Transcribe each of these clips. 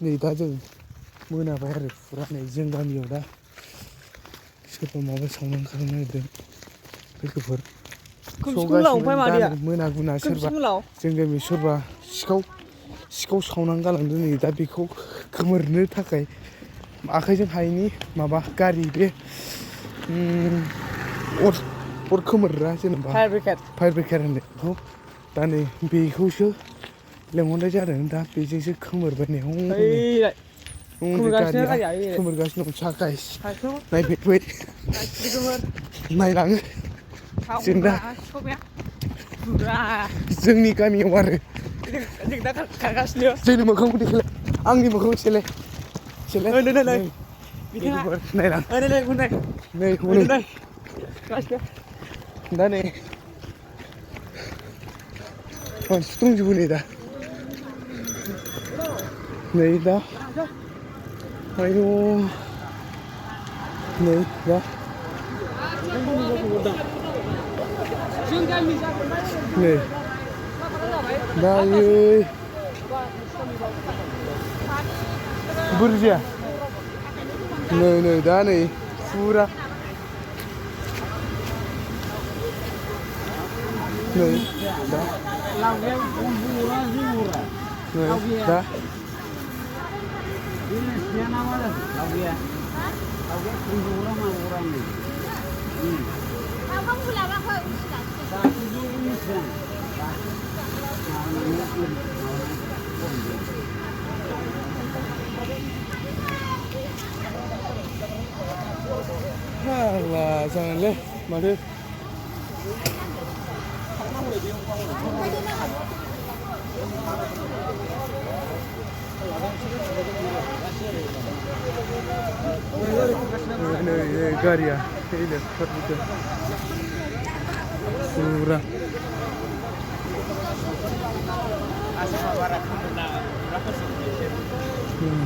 नै दा जों मोनाबाय आरो फुरा नै जों गामियाव दा सोरबा माबा सावनानै खालामनो नागिरदों लोगोफोर सौगासिनो दा नै मोनागुना सोरबा जों गामियाव सोरबा सिखाव सावनानै गालांदों नै दा बेखौ खोमोरनो थाखाय आखाइजों हायैनि माबा गारि बे अर खोमोरग्रा जेनेबा फायार ब्रिगेड होनो बेखौ दा नै बेखौसो लेंहरनाय जादों दा बेजोंसो खोमोरबाय नै गारिया खोमोरगासिनो दं गाइस नायफै नायलाङो जों दा जोंनि गामियाव आरो जोंनि मोखांखौ देखायलाय आंनि मोखांखौ सेलाय नायलां नै हनै दा नै मानसि दंजोबो नै दा आयु नै दा नै दायो बोरै जाया नै दा नै फुरा नै दा janganlah mari ini garia ini betul pura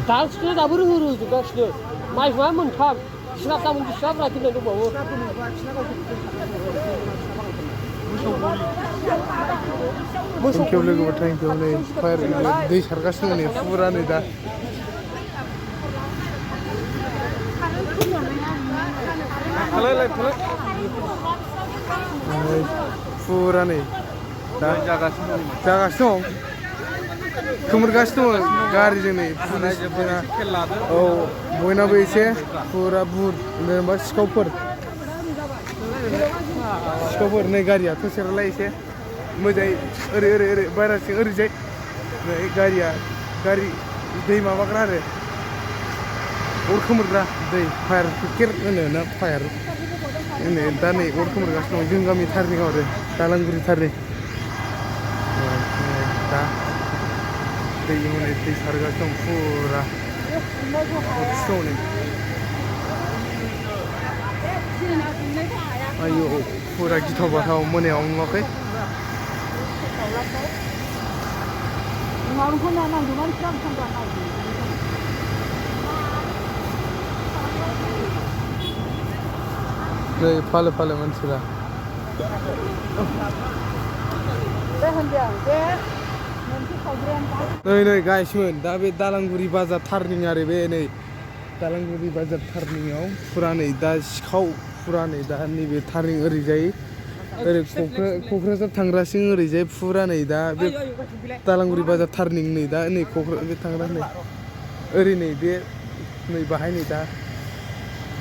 다 수도 다 부르르 juga sudah mai wa montap siap ta mun siap lagi nek bawa Thank you logo thank you नै फायर दै सारगासिनो नै फुरा नै दा फुरा नै दा जागासिनो दं खोमोरगासिनो दं गारिजों नै औ बयनाबो एसे फुरा बुर जेनेबा सिखावफोर नै गारिया ससेरालाय एसे मोजाङै ओरै बायरासिं ओरैजाय नै गारि दै माबाग्रा आरो अर खोमोरग्रा दै फायार ब्रिगेड होनो ना फायार होनो दा नै अर खोमोरगासिनो दं जों गामि थारनिङाव आरो दालांगुरि थारनि दा दै हनै दै सारगासिनो दं फुरा अरखिसे दं नै आयौ फुरा गिथाव बाथाव मोनायाव नुवाखै नै फालो मानसिफ्रा नै गाइसमोन दा बे दालांगुरि बाजार थारनिं आरो बे नै दालांगुरि बाजार थारनिङाव फुरा नै दा सिखाव फुरा नै दा नैबे थारनिं ओरैजाय ओरै क'क्राझार थांग्रासिं ओरैजाय फुरा नै दा बे दालांगुरि बाजार थारनिं नै दा नै क'क्राझार थांग्रा नै ओरै नै बे नै बाहाय नै दा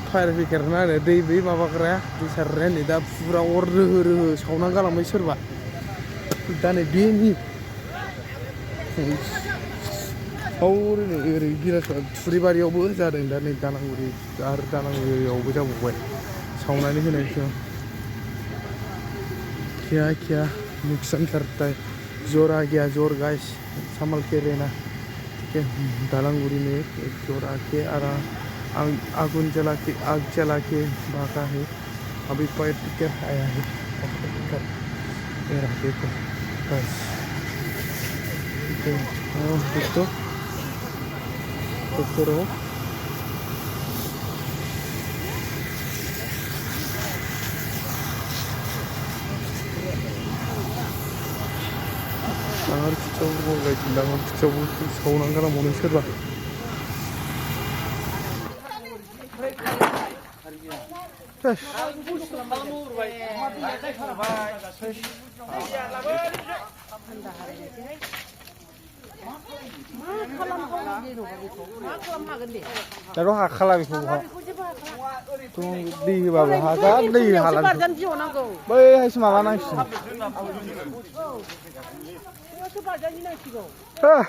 फायार ब्रिगेड ना आरो दै बै माबाग्राया दै सारग्राया नै दा फुरा अर रोहो सावनानै गालांबाय सोरबा दा नै बेनि ओरै बिरासपारा थुरिबारियावबो जादों दा नै दालांगुरि आरो दालांगुरियावबो जाबावबाय सावनानै होनायसो क्या नुकसान करता है जोर आ गया जोर गाइस संभल के रहना ठीक है दालांगुरी में एक जोर आके आग जला के भागा है अभी फायर ब्रिगेड आया है देखो गाइस देखते रहो आरो खिथाव गाइस सावनानै गालांबावनो सोरबा แล้วก็หักคาราบิคุเขาต้องดีแบบหักก็ดีหักแล้วเบ้ยให้สมาลานั่งสิเออ